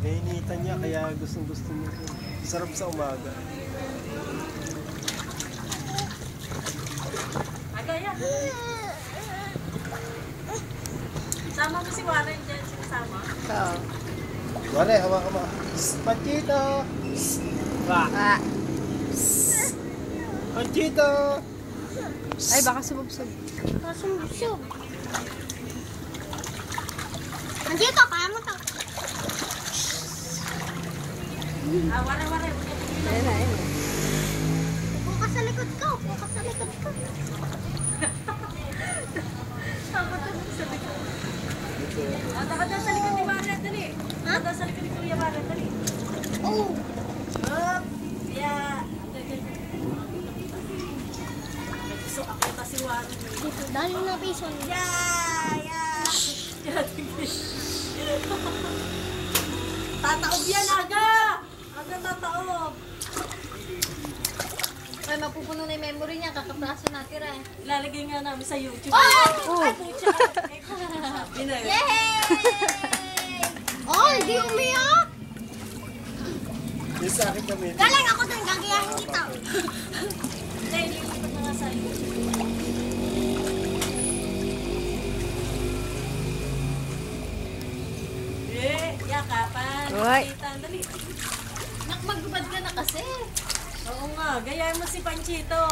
Nainitan niya kaya gustong-gusto niya. Sarap sa umaga. Agaya. Sama mo si Warren dyan, sinasama? Oo. Wala, hawakan mo. Panchito! Ah. Panchito! Ay, baka sumubsob. Sumsub. Nandito, kaya mo to. Warren. Ayun na, ayun na. Upo ka sa likod ko. Upo ka sa likod ko. Sama to sa likod. Takot na sa likod ni Warren, dali. Takot na sa likod ni Kuya Warren, dali. Oh. Up! Yeah! So, ako kasi Warren. Dito, dali na piso. Yeah! Tataob yan, aga! Aga tataob. Ay, mapupuno na yung memory niya. Kakapraso natira eh. Ilalagay nga namin sa YouTube. Oh! Ay, pucha! Sabi na yun. Yay! Oh, hindi umiyak. Yung sa akin kami. Galing ako dun, gagayahin kita. Hindi, iniisip na nga sa YouTube. Yakapan. Uy. Dali. Magbubad ka na kasi. Oo nga, gayahin mo si Panchito.